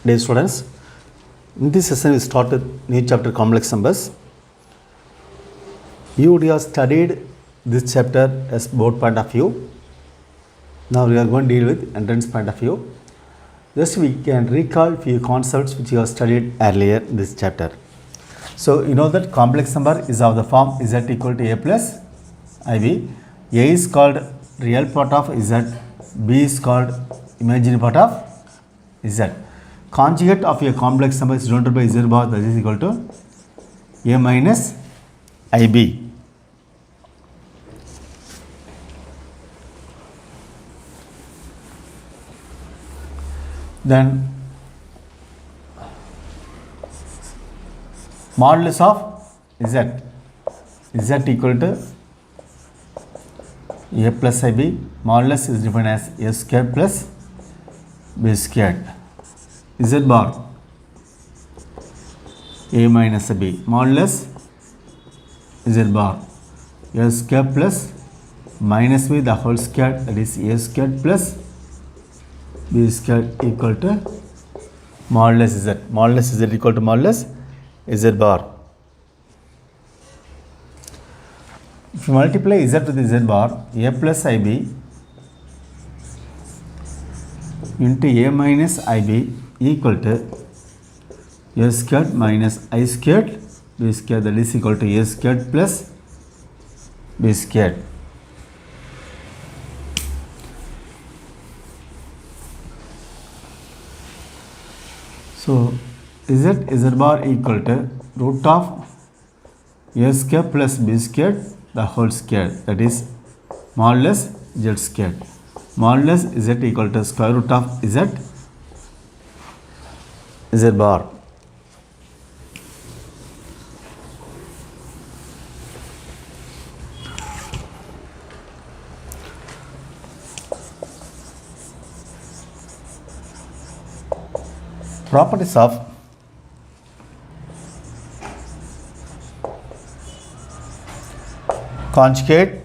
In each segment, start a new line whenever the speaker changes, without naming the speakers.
Dear students, in this session we start with new chapter complex numbers. You would have studied this chapter as board point of view. Now we are going to deal with entrance point of view. Just we can recall few concepts which you have studied earlier in this chapter. So you know that complex number is of the form z equal to a plus ib. A is called real part of z, b is called imaginary part of z. Conjugate of a complex number is denoted by z bar, that is equal to a minus ib. Then modulus of z equal to a plus ib. Modulus is defined as a squared plus b squared. Z bar a minus b. Modulus z bar a squared plus minus b the whole squared, that is a squared plus b squared equal to modulus z. Modulus z equal to modulus z bar. If you multiply z with z bar, a plus ib into a minus ib equal to a squared minus I squared b squared, that is equal to a squared plus b squared. So z bar equal to root of a squared plus b squared the whole squared, that is modulus z squared. Modulus z equal to square root of z bar. Properties of conjugate,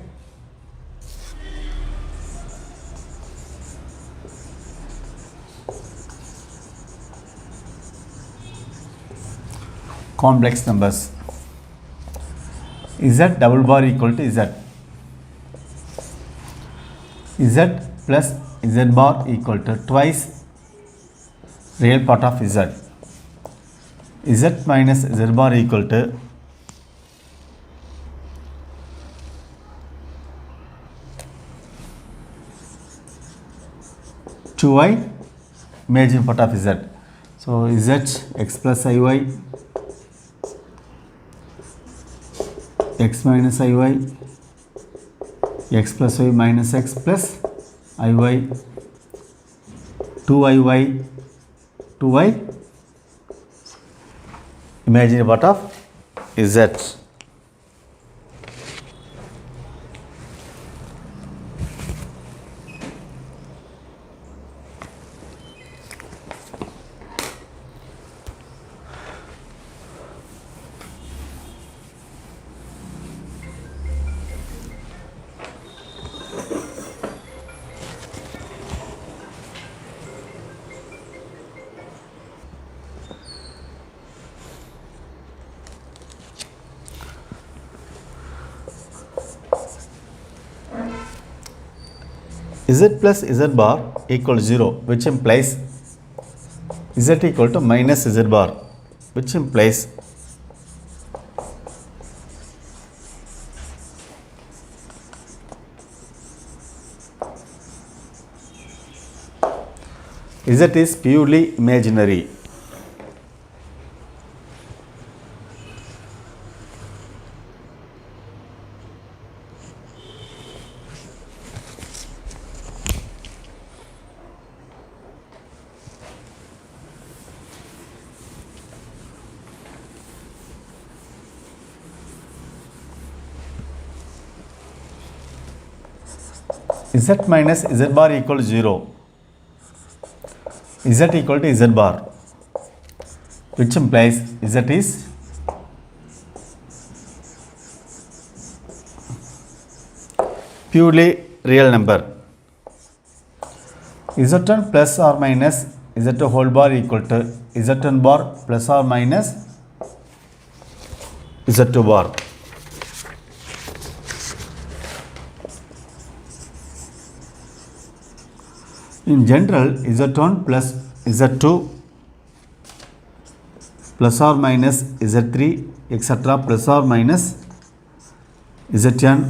complex numbers. Z double bar equal to z. Z plus z bar equal to twice real part of z. Z minus z bar equal to two y imaginary part of z. So z x plus iy x minus iy x plus y minus x plus iy 2iy 2y imaginary part of z. Z plus z bar equal to 0, which implies z equal to minus z bar, which implies z is purely imaginary. Z minus z bar equal to 0. Z equal to z bar, which implies z is purely real number. Z1 plus or minus z whole bar equal to z1 bar plus or minus z2 bar. In general, z1 plus z2 plus or minus z3 etc. plus or minus zn,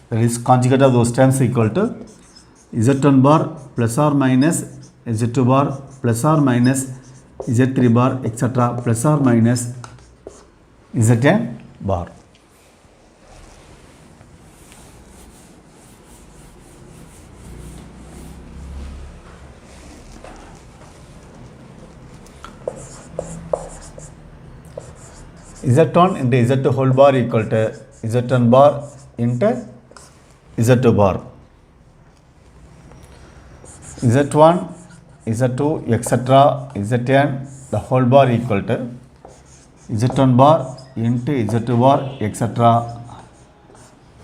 that is conjugate of those terms, equal to z1 bar plus or minus z2 bar plus or minus z3 bar etc. plus or minus zn bar. z1 into z2 whole bar equal to z1 bar into z2 bar. z1, z2 etc. zn the whole bar equal to z1 bar into z2 bar etc.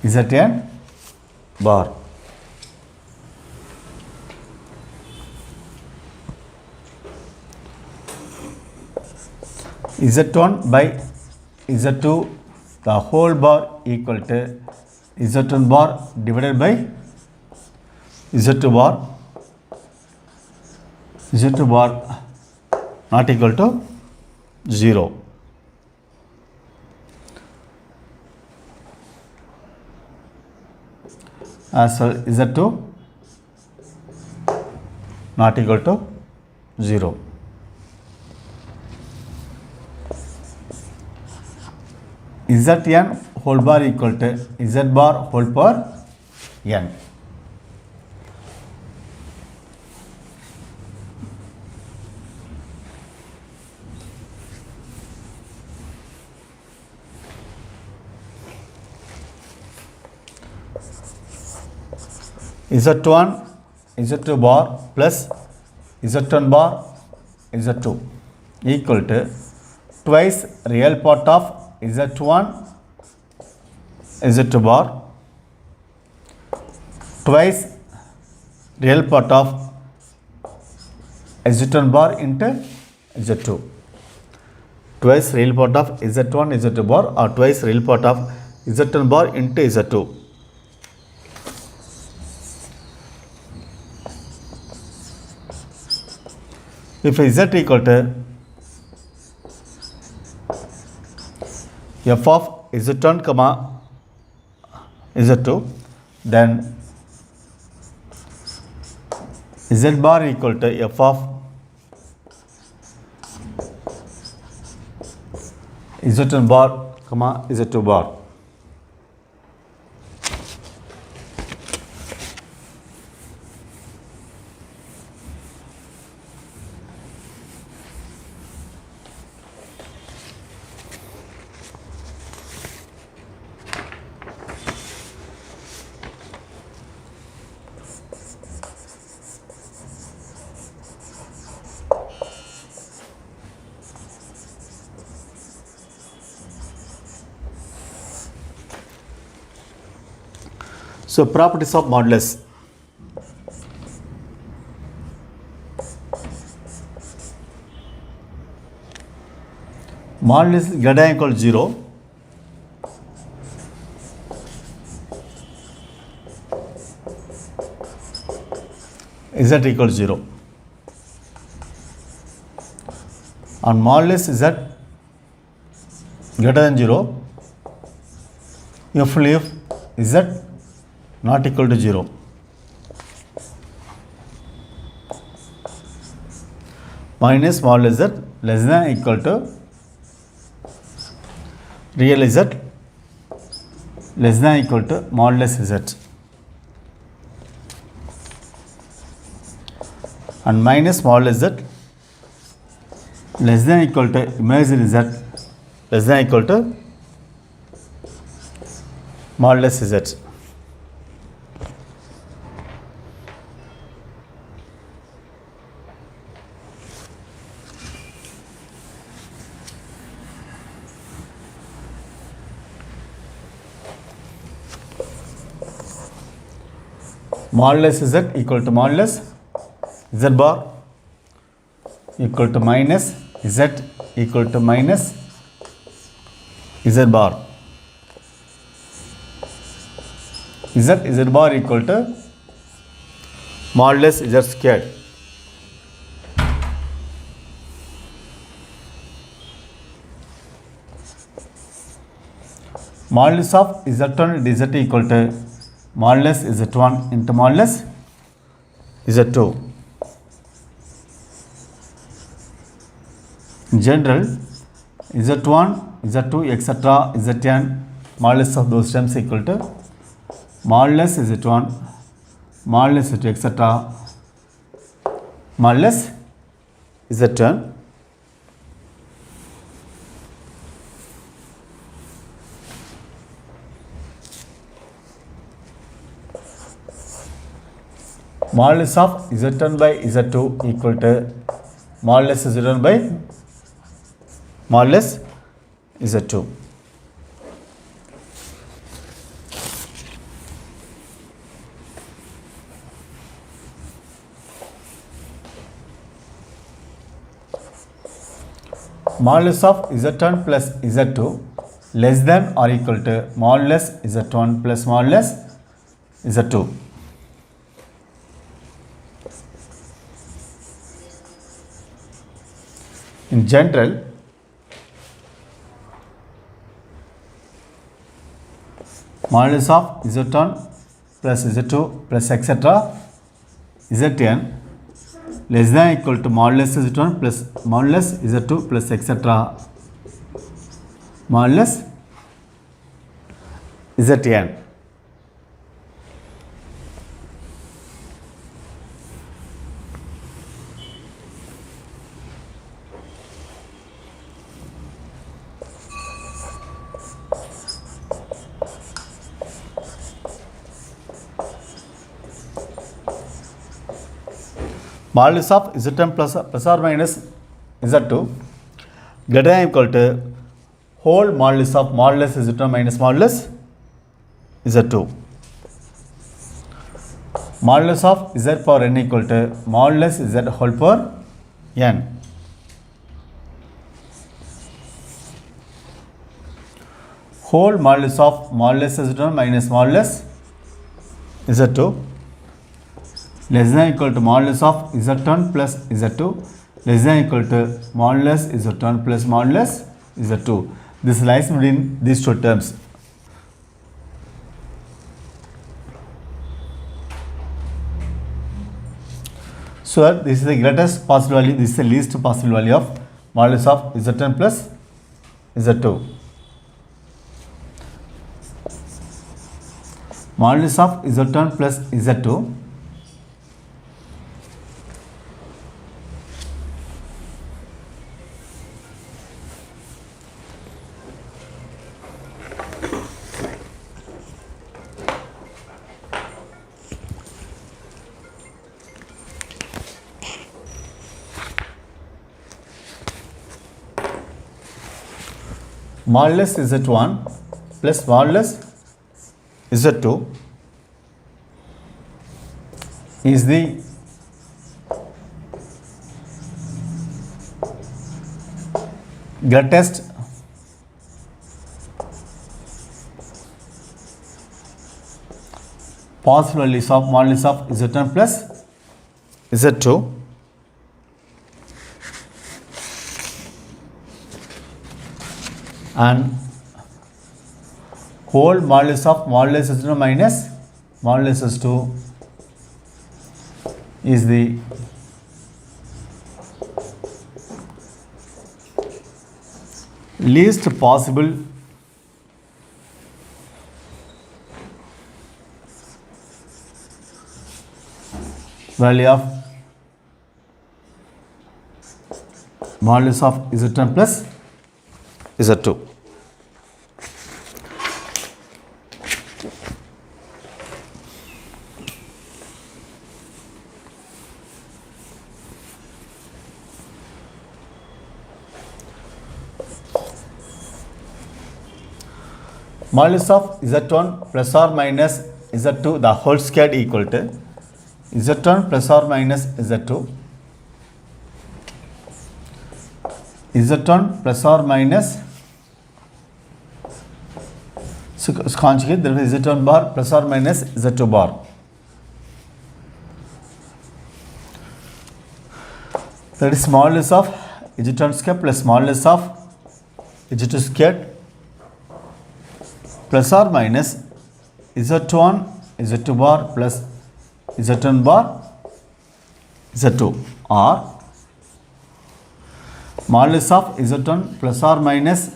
zn bar. z1 by z2 the whole bar equal to z1 bar divided by z2 bar. z2 bar not equal to 0. As well z2 not equal to 0. Zn whole bar equal to z bar whole power n. z1 z2 bar plus z1 bar z2 equal to twice real part of z1 z2 bar twice real part of z1 bar into z2, twice real part of z1 z2 bar or twice real part of z1 bar into z2. If z equal to f of z1 comma z2, then z bar equal to f of z1 bar comma z2 bar. So, properties of modulus. Modulus greater than equal to 0. Z equal to 0. And modulus Z greater than 0 if Z not equal to 0. Minus modulus Z less than equal to real Z less than equal to modulus Z, and minus modulus Z less than equal to imaginary Z less than equal to modulus Z. Modulus Z equal to modulus Z bar equal to minus z equal to minus z bar. Z bar equal to modulus z squared. Modulus of z1 dz equal to modulus z1 into modulus z2. In general, z1, z2, etc., zn, modulus of those terms equal to modulus z1, modulus z2, etc., modulus z1. Modulus of z1 by z2 equal to modulus z1 by modulus z2. Modulus of z1 plus z2 less than or equal to modulus z1 plus modulus z2. In general, modulus of z1 plus z2 plus etc. zn less than or equal to modulus z1 plus modulus z2 plus etc. modulus zn. Modulus of z1 plus or minus z2 greater than or equal to whole modulus of modulus z1 minus modulus z2. Modulus of z power n equal to modulus z whole power n. Whole modulus of modulus z1 minus modulus z2 less than or equal to modulus of z1 plus z2 less than or equal to modulus z1 plus modulus z2. This lies between these two terms. So this is the greatest possible value, this is the least possible value of modulus of z1 plus z2. Modulus of z1 plus z2 modulus z1 plus modulus z2 is the greatest possible values of modulus of z1 plus z2. And whole modulus of modulus z1 minus modulus z2 is the least possible value of modulus of z1 plus z2. Modulus of z1 plus or minus z2 the whole squared equal to z1 plus or minus z2 Z1 plus or minus, so conjugate, there is Z1 bar plus or minus Z2 bar. That is modulus of Z1 square plus modulus of Z2 squared plus or minus Z1 Z2 bar plus Z1 bar Z2, or modulus of Z1 plus or minus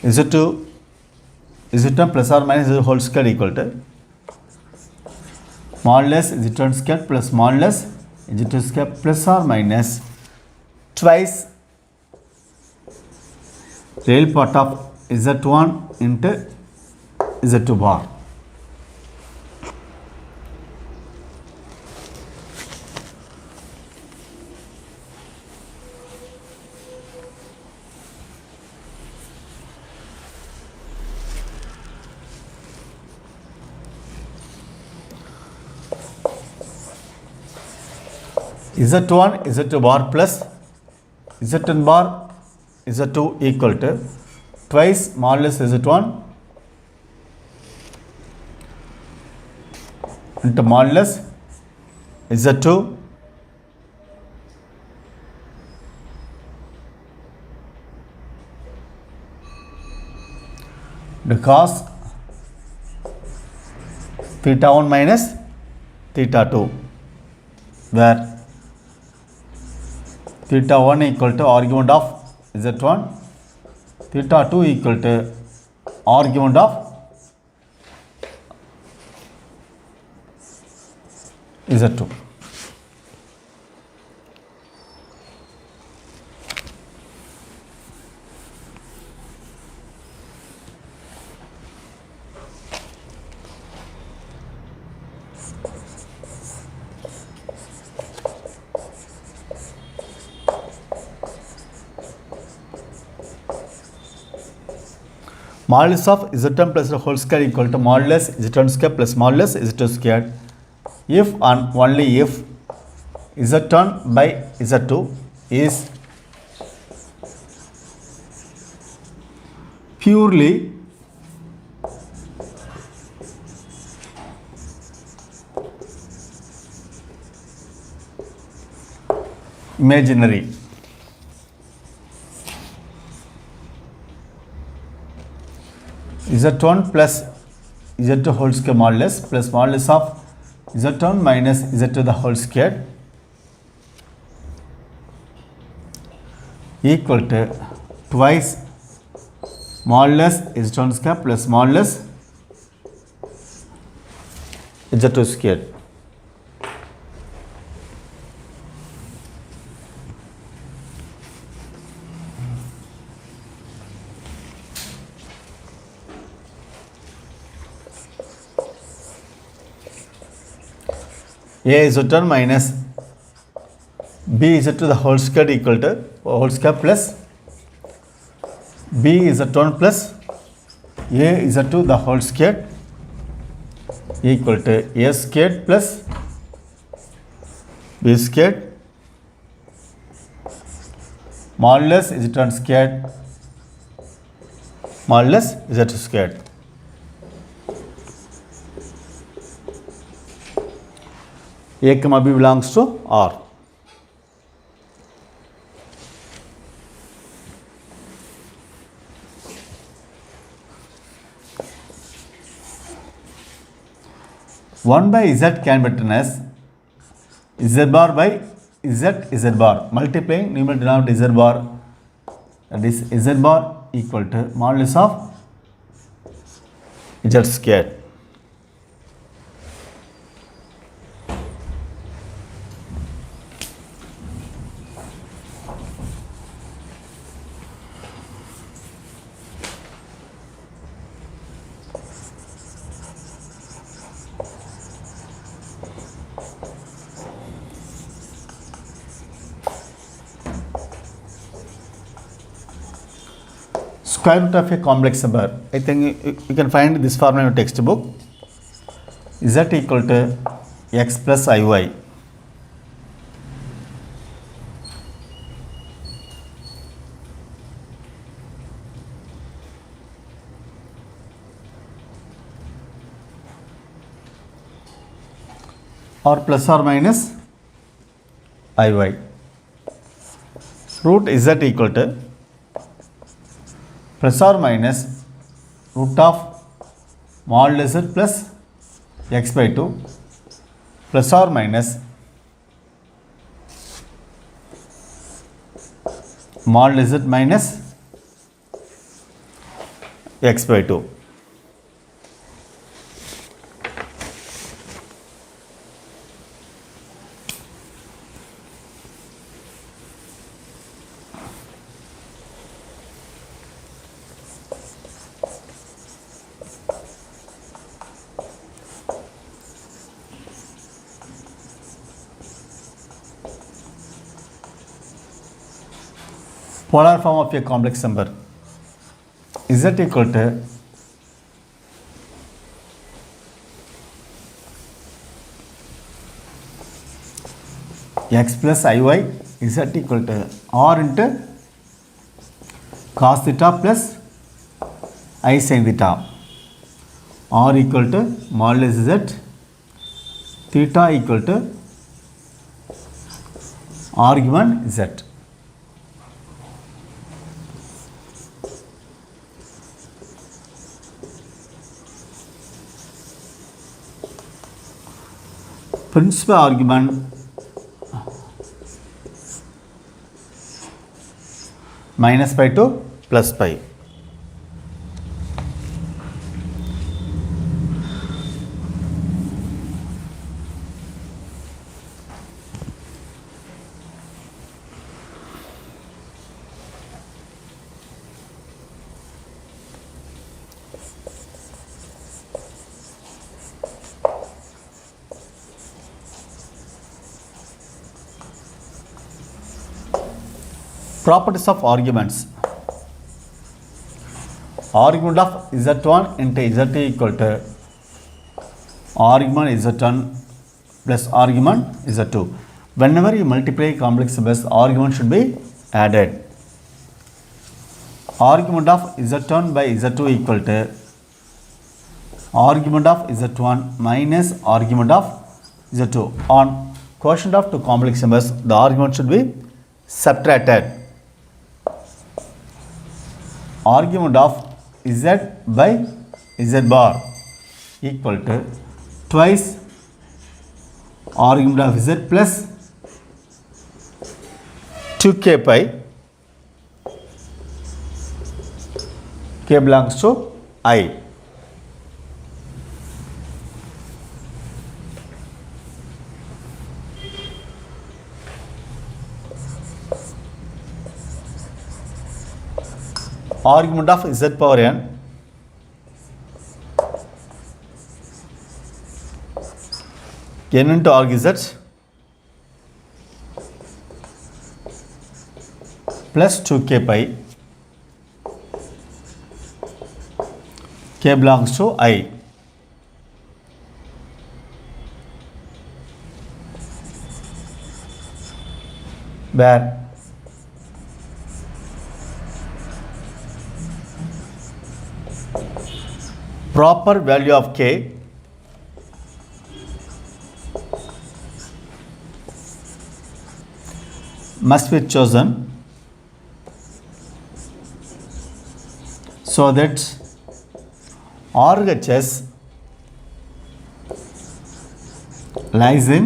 Z2 plus or minus Z whole square equal to modulus Z1 square plus modulus Z2 square plus or minus twice real part of Z1 into Z2 bar. Z1 Z2 bar plus Z1 bar Z2 equal to twice modulus Z1 into modulus Z2 the cos theta 1 minus theta 2, where theta 1 equal to argument of Z1, theta 2 equal to argument of Z2. Modulus of Z1 plus the whole square equal to modulus Z1 square plus modulus Z2 square if and only if Z1 by Z2 is purely imaginary. Z1 plus Z2 whole square modulus plus modulus of Z1 minus Z2 the whole square equal to twice modulus Z1 square plus modulus Z2 square. A Z1 minus B Z2 the whole square equal to whole square plus B Z1 plus A Z2 the whole square equal to A squared plus B squared modulus Z1 squared modulus Z2 squared. A comma B belongs to R. One by Z can be written as Z bar by Z bar, multiplying numerator denominator Z bar, that is Z bar equal to modulus of Z squared. Square root of a complex number. I think you can find this formula in your textbook. Z equal to x plus iy. or plus or minus iy. Root z equal to plus or minus root of mod z plus x by 2 plus or minus mod z minus x by 2. Polar form of a complex number z equal to x plus iy, z equal to r into cos theta plus I sin theta, r equal to modulus z, theta equal to argument z. Principal argument minus pi to plus pi. Properties of arguments. Argument of z1 into z2 equal to argument z1 plus argument z2. Whenever you multiply complex numbers, argument should be added. Argument of z1 by z2 equal to argument of z1 minus argument of z2. On quotient of two complex numbers, the argument should be subtracted. Argument of z by z bar equal to twice argument of z plus 2k pi, k belongs to I. Argument of z power n into arg z plus 2k pi, k belongs to I. Where proper value of k must be chosen so that RHS lies in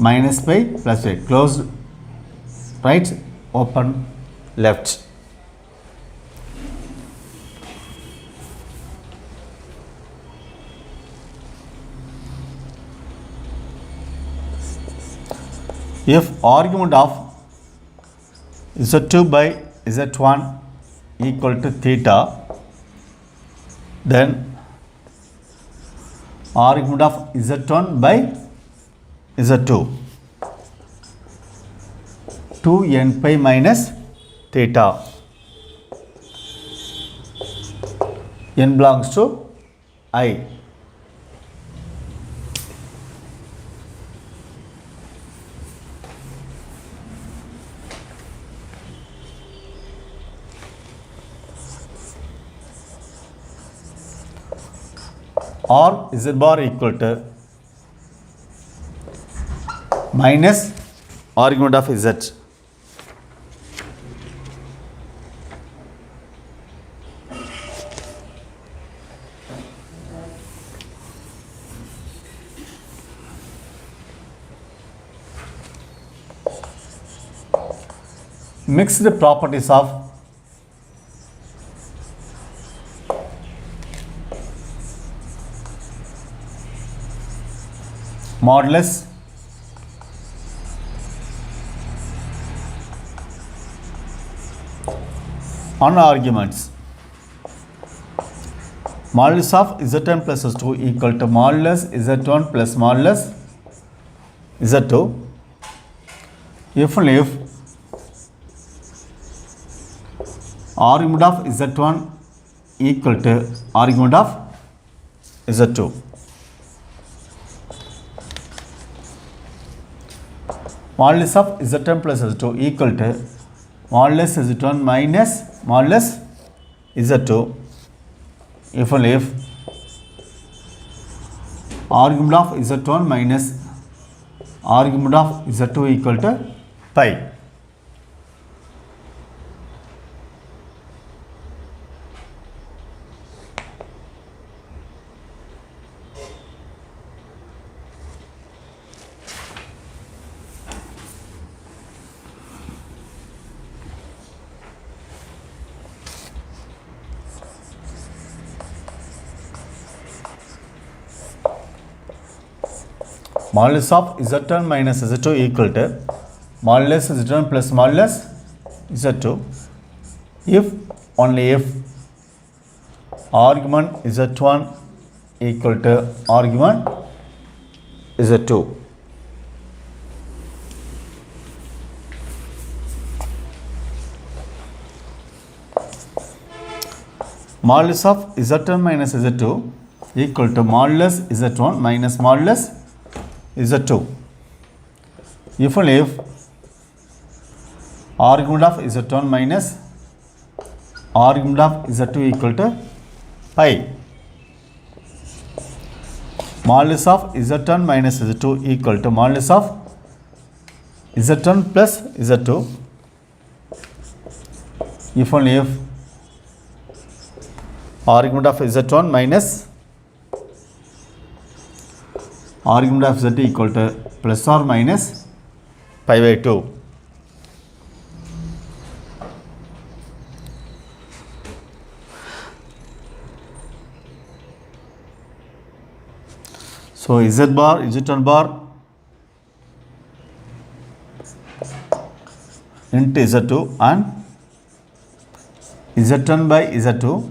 minus pi plus pi, closed right, open left. If argument of z2 by z1 equal to theta, then argument of z1 by z2 2n pi minus theta, n belongs to I. Or z bar equal to minus argument of z. Mixed properties of modulus on arguments. Modulus of z1 plus z2 equal to modulus z1 plus modulus z2 if and if argument of z1 equal to argument of z2. Modulus of z1 plus z2 equal to modulus z1 minus modulus z2 if and if argument of z1 minus argument of z2 equal to pi. Modulus of z1 minus z2 equal to modulus z1 plus modulus z2 if only if argument z1 equal to argument z2. Modulus of z1 minus z2 equal to modulus z1 minus modulus z2 if and if argument of z1 minus argument of z2 equal to pi. Modulus of z1 minus z2 equal to modulus of z1 plus z2 if and if argument of z1 minus argument of z equal to plus or minus pi by 2. So z bar, z1 bar into z2 and z1 by z2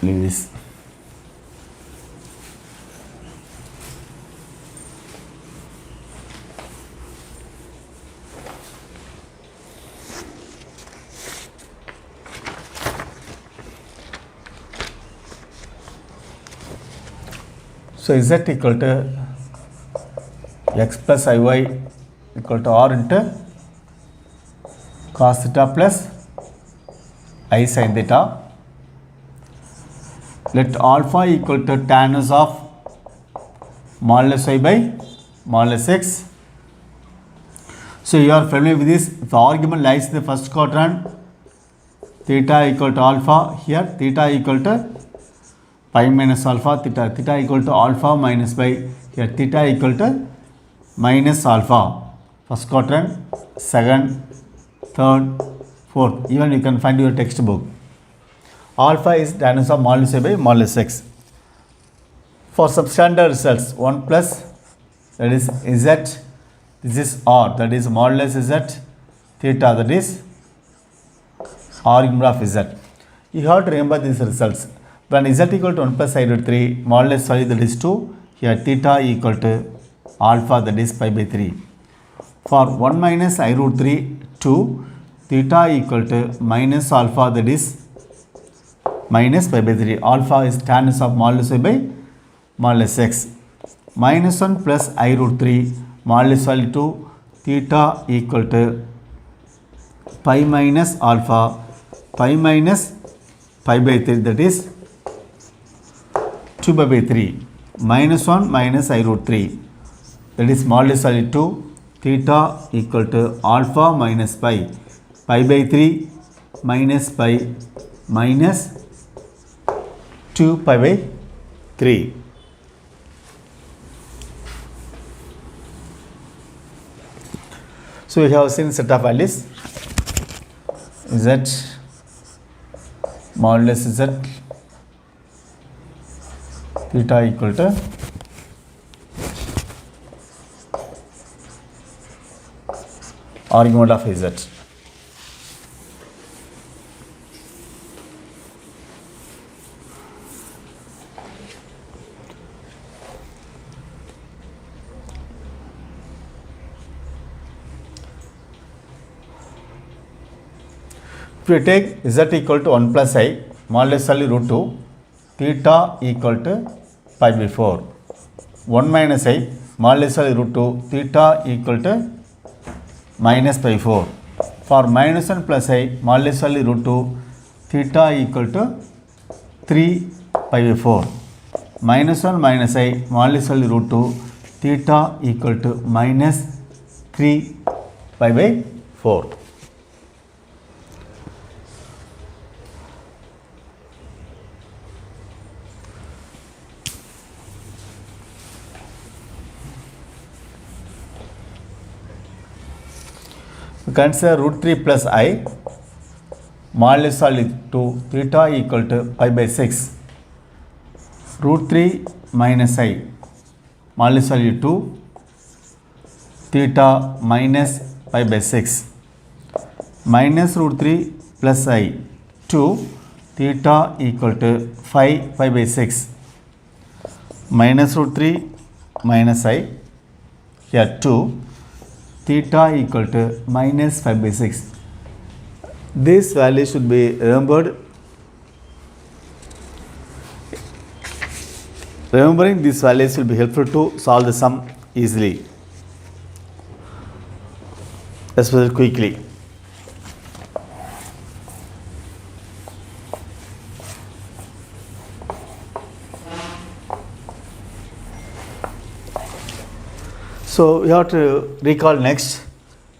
leave this. So z equal to x plus iy equal to r into cos theta plus I sin theta. Let alpha equal to tan inverse of modulus y by modulus x. So you are familiar with this. If the argument lies in the first quadrant, theta equal to alpha, here theta equal to pi minus alpha, theta equal to alpha minus pi, here theta equal to minus alpha. First quadrant, second, third, fourth. Even you can find your textbook. Alpha is tan inverse of modulus y by modulus x. For substandard results, 1 plus, that is z, this is r, that is modulus z, theta, that is argument of z. You have to remember these results. When z equal to 1 plus I root 3, modulus y, that is 2, here theta equal to alpha, that is pi by 3. For 1 minus I root 3, 2, theta equal to minus alpha, that is minus pi by 3. Alpha is tan inverse of modulus y by modulus x. Minus 1 plus I root 3, modulus value 2, theta equal to pi minus alpha, pi minus pi by 3, that is 2 pi by 3, minus 1 minus I root 3, that is modulus of 2, theta equal to alpha minus pi, pi by 3 minus pi minus 2 pi by 3. So we have seen set of values z modulus z theta equal to argument of z. If we take z equal to 1 plus I modulus of root 2, theta equal to pi by 4. 1 minus I modulus of root 2, theta equal to minus pi 4. For minus 1 plus I modulus of root 2, theta equal to 3 pi by 4. Minus 1 minus I modulus of root 2, theta equal to minus 3 pi by 4. Consider root 3 plus I modulus of 2, theta equal to pi by 6. Root 3 minus I modulus of 2, theta minus pi by 6. Minus root 3 plus I 2, theta equal to 5 pi by 6. Minus root 3 minus I, here 2, theta equal to minus 5 by 6. This value should be remembered. Remembering these values will be helpful to solve the sum easily, especially quickly. So we have to recall next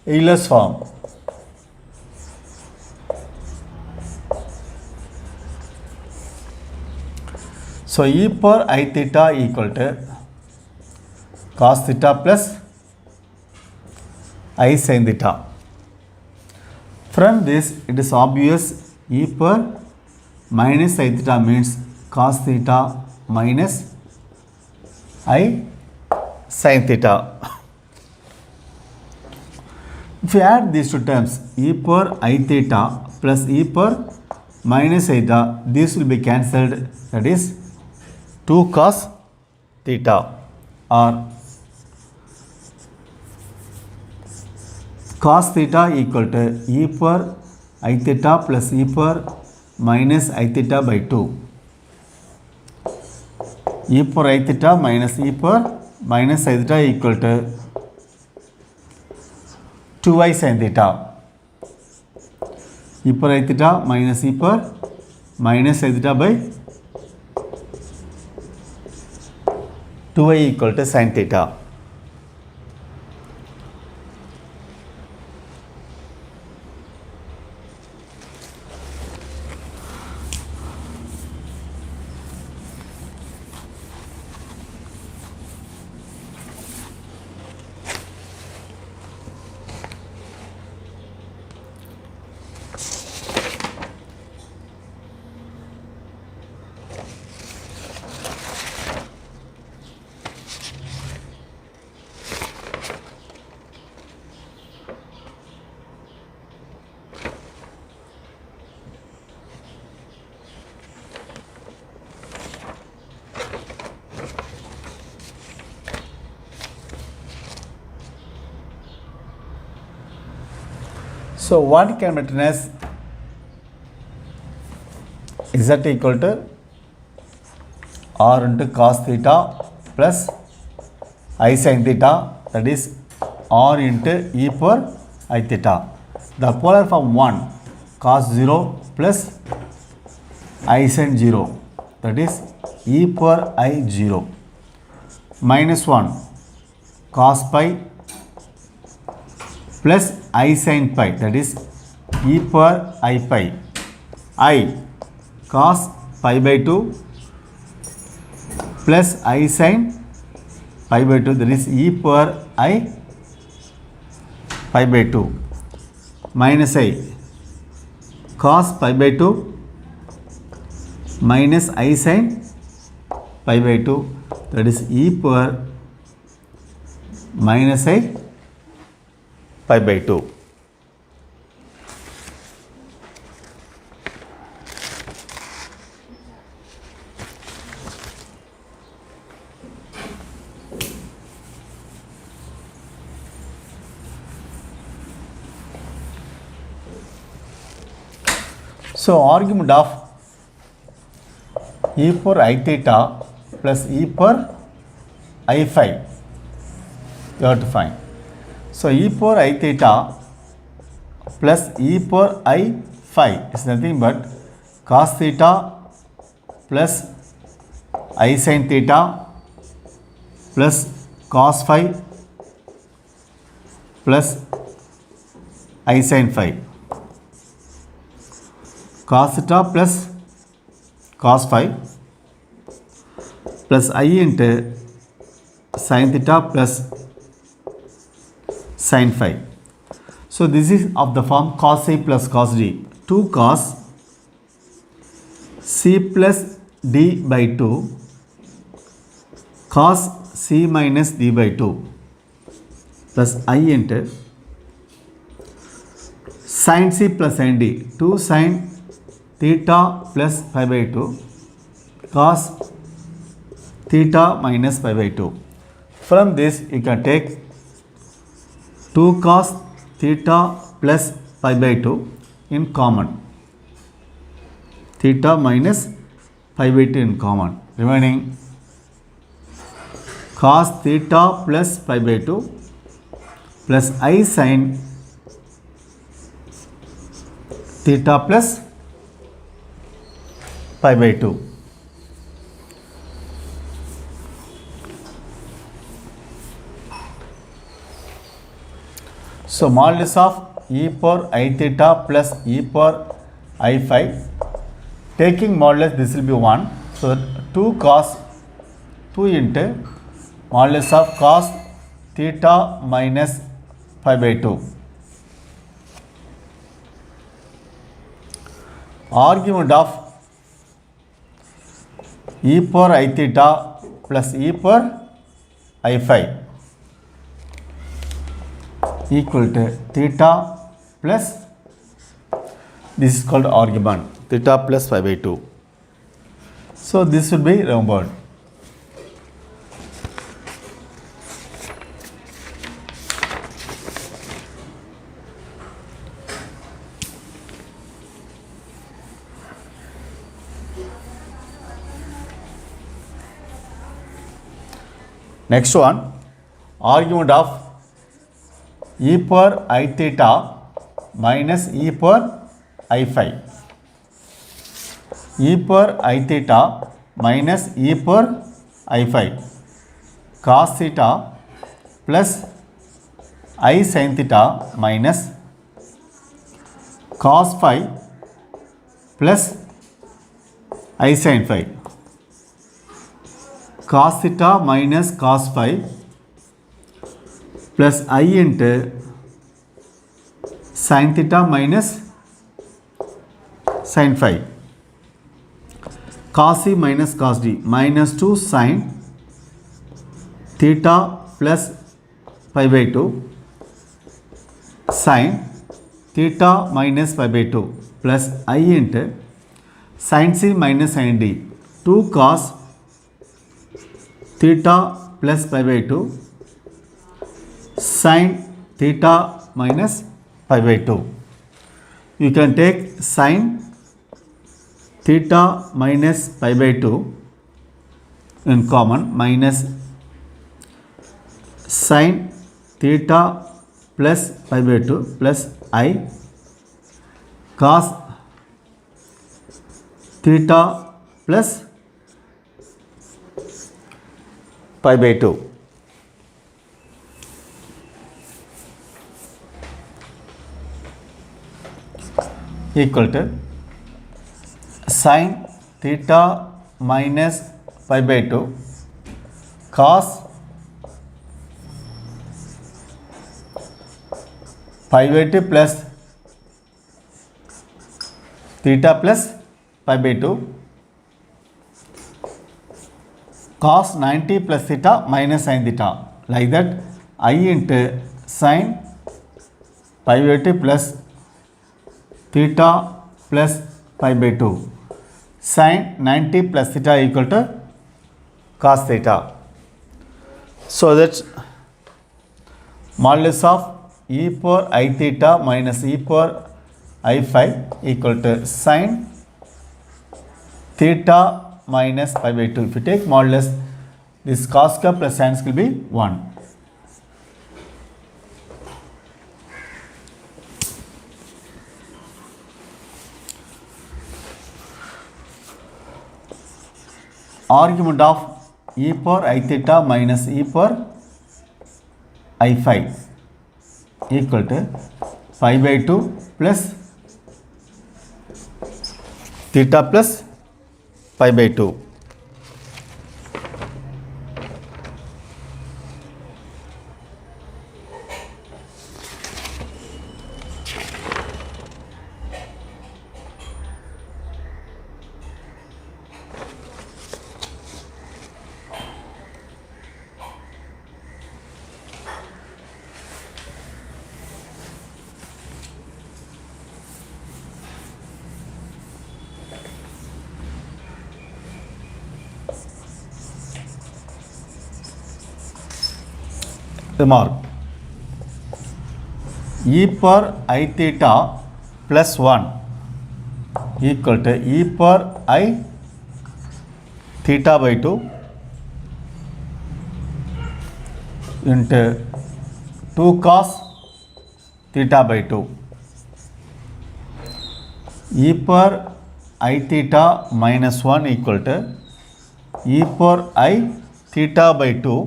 Euler's form. So e power I theta equal to cos theta plus I sin theta. From this it is obvious e power minus I theta means cos theta minus I sin theta. If we add these two terms, e power I theta plus e power minus theta, this will be cancelled, that is 2 cos theta, or cos theta equal to e power I theta plus e power minus I theta by 2. E power I theta minus e power minus I theta equal to 2i sin theta. E power I theta minus e power minus I theta by 2i equal to sin theta. So what can be written as z equal to r into cos theta plus I sin theta, that is r into e power I theta. The polar form 1 cos 0 plus I sin 0, that is e power I 0, minus 1 cos pi plus I sin pi, that is e power I pi, I cos pi by 2 plus I sin pi by 2, that is e power I pi by 2, minus I cos pi by 2 minus I sin pi by 2, that is e power minus I pi by 2. So, argument of e power I theta plus e power I phi you have to find. So, e power I theta plus e power I phi is nothing but cos theta plus I sin theta plus cos phi plus I sin phi, cos theta plus cos phi plus I into sin theta plus sin phi. So this is of the form cos A plus cos D. 2 cos C plus D by 2 cos C minus D by 2 plus I into sin C plus sin D. 2 sin theta plus pi by 2 cos theta minus pi by 2. From this you can take 2 cos theta plus pi by 2 in common, theta minus pi by 2 in common, remaining cos theta plus pi by 2 plus I sin theta plus pi by 2. So modulus of e power I theta plus e power I phi, taking modulus this will be 1. So 2 cos 2 into modulus of cos theta minus pi by 2. Argument of e power I theta plus e power I phi equal to theta plus, this is called argument, theta plus pi by 2. So this would be remembered. Next one, argument of e power I theta minus e power I phi. E power I theta minus e power I phi cos theta plus I sin theta minus cos phi plus I sin phi, cos theta minus cos phi plus I into sin theta minus sin phi, cos C minus cos D, minus 2 sin theta plus pi by 2 sin theta minus pi by 2 plus I into sin C minus sin D, 2 cos theta plus pi by 2 sin theta minus pi by 2. You can take sin theta minus pi by 2 in common minus sin theta plus pi by 2 plus I cos theta plus pi by 2 equal to sin theta minus pi by 2 cos pi by 2 plus theta plus pi by 2 cos 90 plus theta minus sin theta, like that I into sin pi by 2 plus theta plus pi by 2 sin 90 plus theta equal to cos theta. So that modulus of e power I theta minus e power I phi equal to sin theta minus pi by 2. If you take modulus, this cos square plus sin will be 1. Argument of e power I theta minus e power I phi equal to pi by 2 plus theta plus pi by 2. Remark: e power I theta plus 1 equal to e power I theta by 2 into 2 cos theta by 2. E power I theta minus 1 equal to e power I theta by 2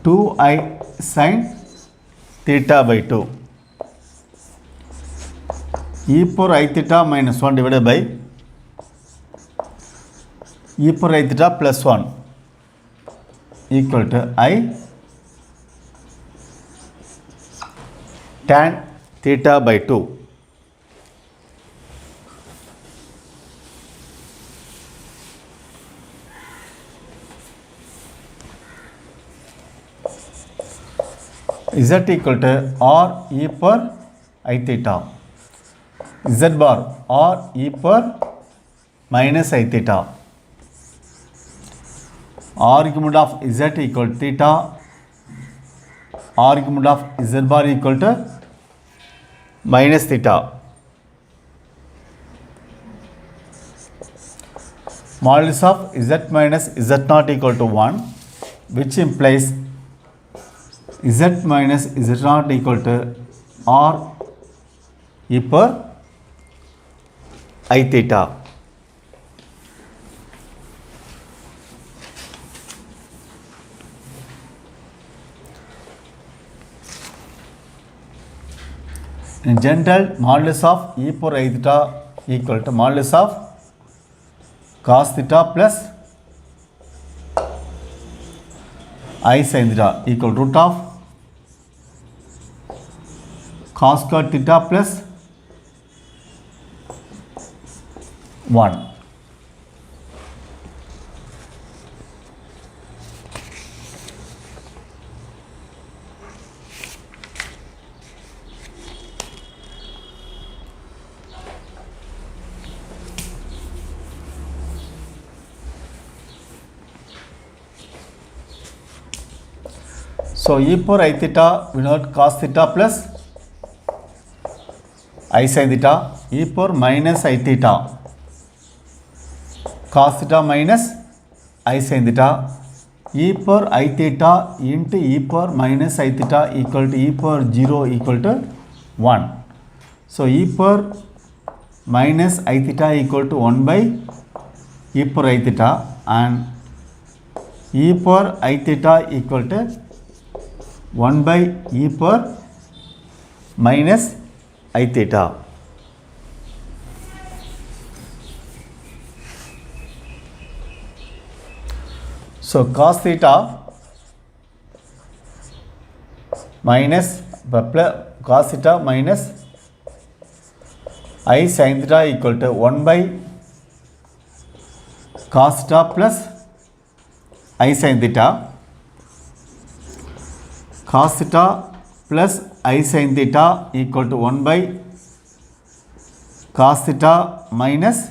2i sin theta by 2. E power I theta minus 1 divided by e power I theta plus 1 equal to I tan theta by 2. Z equal to R e power I theta. Z bar R e power minus I theta. Argument of Z equal to theta. Argument of Z bar equal to minus theta. Modulus of Z minus Z naught equal to 1, which implies Z minus Z naught equal to R e power I theta. In general, modulus of e power I theta equal to modulus of cos theta plus I sin theta equal root of cos square theta plus 1. So e power I theta we know cos theta plus I sin theta, e power minus I theta cos theta minus I sin theta e power I theta into e power minus I theta equal to e power 0 equal to 1. So e power minus I theta equal to 1 by e power I theta, and e power I theta equal to 1 by e power minus I theta. So cos theta minus cos theta minus I sin theta equal to 1 by cos theta plus I sin theta. Cos theta plus I sin theta equal to 1 by cos theta minus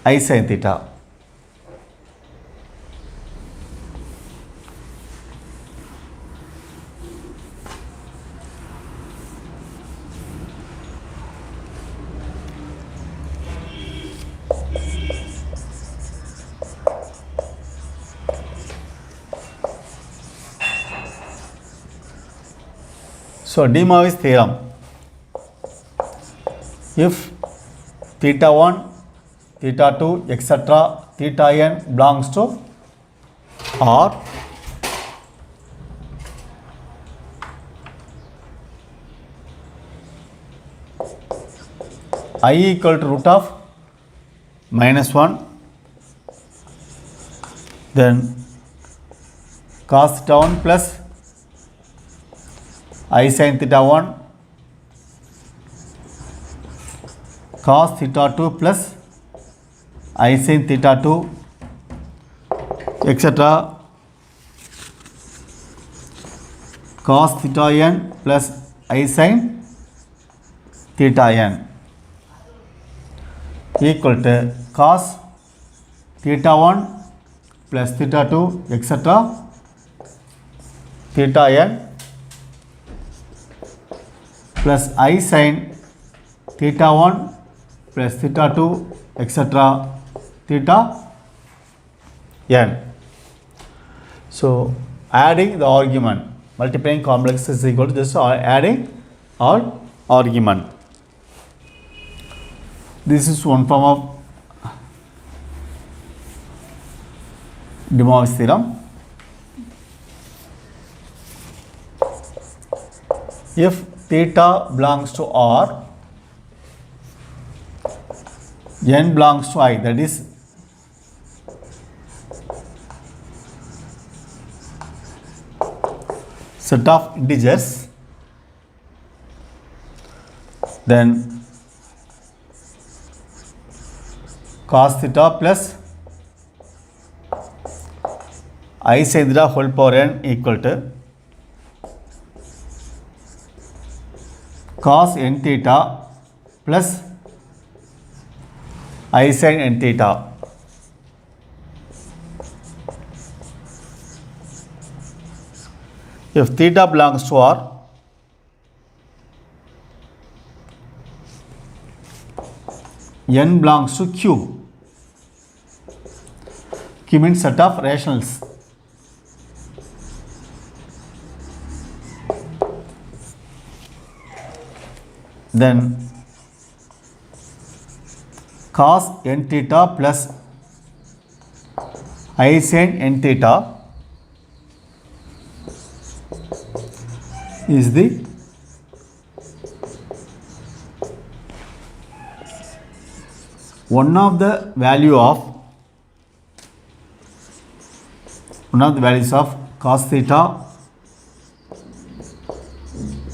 I sin theta. So De Moivre's theorem, if theta 1, theta 2, etc. theta n belongs to R, I equal to root of minus 1, then cos theta 1 plus I sin theta 1, cos theta 2 plus I sin theta 2, etc. cos theta n plus I sin theta n equal to cos theta 1 plus theta 2, etc. theta n plus I sin theta 1 plus theta 2, etc. theta n. So adding the argument, multiplying complex is equal to just adding all argument. This is one form of De Moivre's theorem. If theta belongs to R, n belongs to I, that is set of integers, then cos theta plus I sin theta whole power n equal to cos n theta plus I sin n theta. If theta belongs to R, n belongs to Q. Q means set of rationals. Then cos n theta plus I sin n theta is the one of the values of cos theta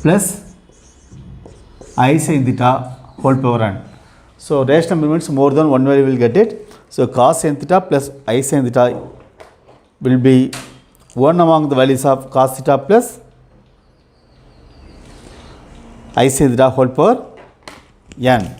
plus I sin theta whole power n. So rational number means more than one value will get it. So cos n theta plus I sin theta will be one among the values of cos theta plus I sin theta whole power n.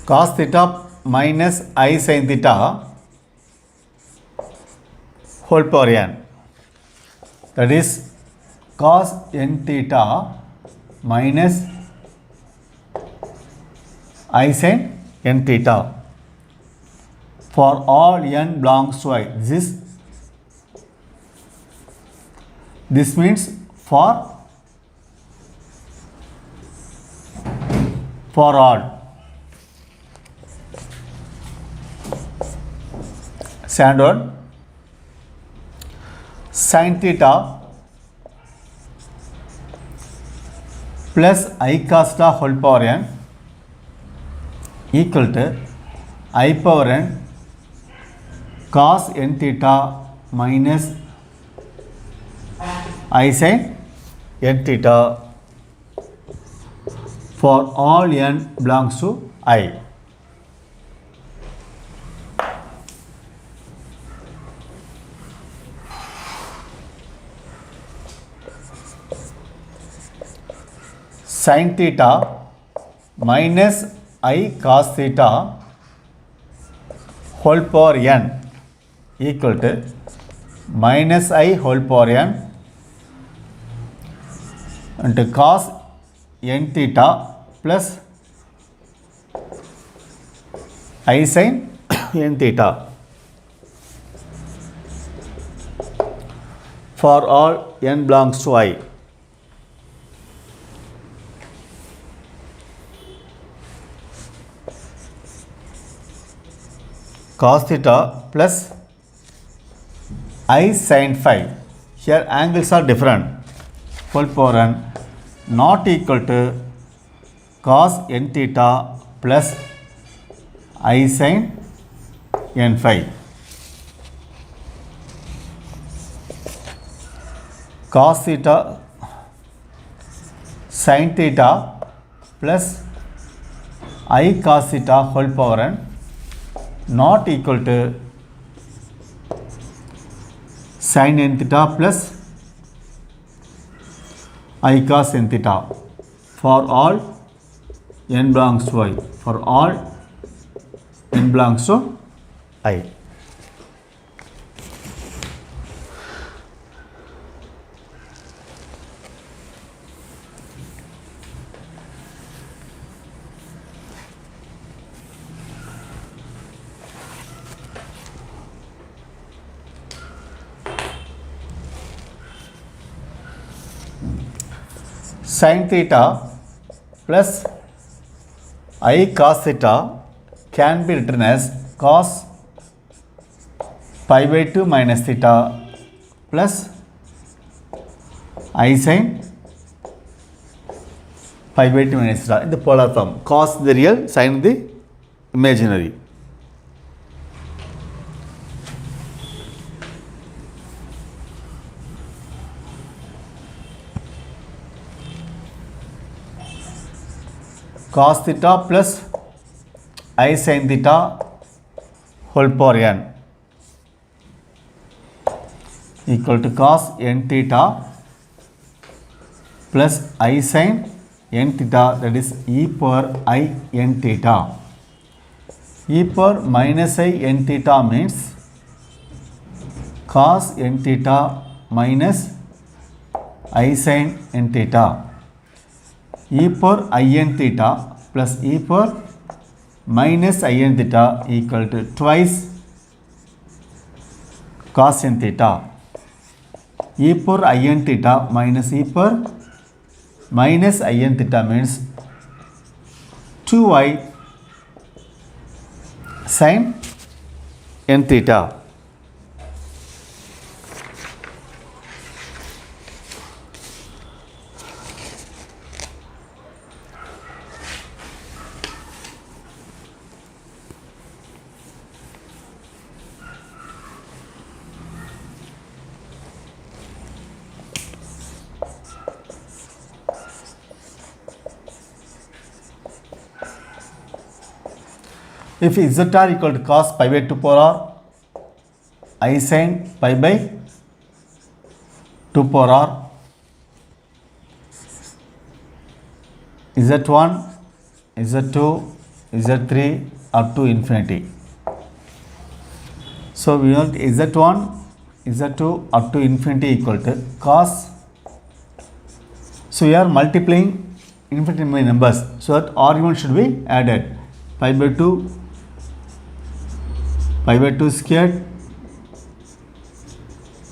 cos theta minus I sin theta whole power n, that is cos n theta minus I sin n theta for all n belongs to I. This means for all. Standard sin theta plus I cos theta whole power n equal to I power n cos n theta minus I sin n theta for all n belongs to I. Sin theta minus I cos theta whole power n equal to minus I whole power n into cos n theta plus I sin n theta for all n belongs to I. Cos theta plus I sin phi. Here angles are different. Whole power n not equal to cos n theta plus I sin n phi. Cos theta sin theta plus I cos theta whole power n not equal to sin n theta plus I cos n theta for all n belongs to I. For all n belongs to I. Sin theta plus I cos theta can be written as cos pi by 2 minus theta plus I sin pi by 2 minus theta in the polar form. Cos the real, sin the imaginary. Cos theta plus I sin theta whole power n equal to cos n theta plus I sin n theta, that is e power I n theta. E power minus I n theta means cos n theta minus I sin n theta. E power I n theta plus e power minus I n theta equal to twice cos n theta. E power I n theta minus e power minus I n theta means 2i sin n theta. If z r equal to cos pi by 2 power r, I sin pi by 2 power r, z1, z2, z3 up to infinity. So we want z1, z2 up to infinity equal to cos. So we are multiplying infinite many numbers, so that argument should be added. Pi by 2 squared,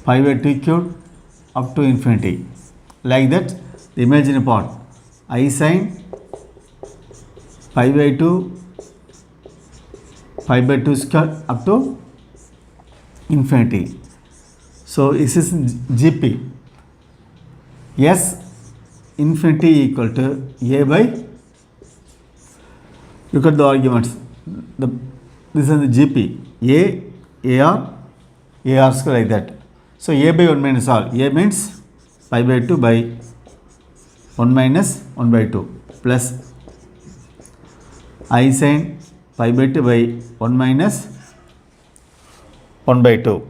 pi by 2 cubed up to infinity. Like that, the imaginary part I sin pi by 2 squared up to infinity. So this is GP. S infinity equal to A by, look at the arguments. This is the GP. AR square, like that. So A by 1 minus R. A means pi by 2 by 1 minus 1 by 2 plus I sin pi by 2 by 1 minus 1 by 2.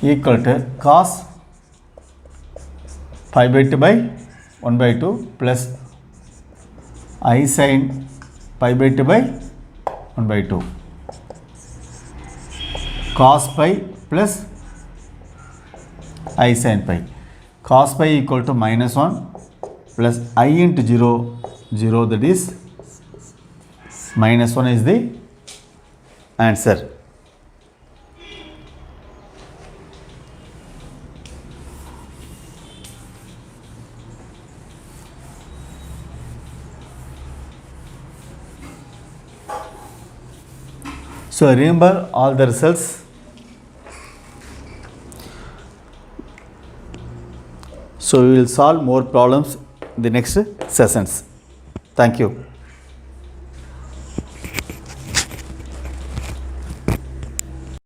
Equal to cos pi by 2 by 1 by 2 plus I sin pi by 2 by 1 by 2. Cos pi plus I sin pi. Cos pi equal to minus 1 plus I into 0, 0, that is minus 1 is the answer. So remember all the results. So we will solve more problems in the next sessions. Thank you.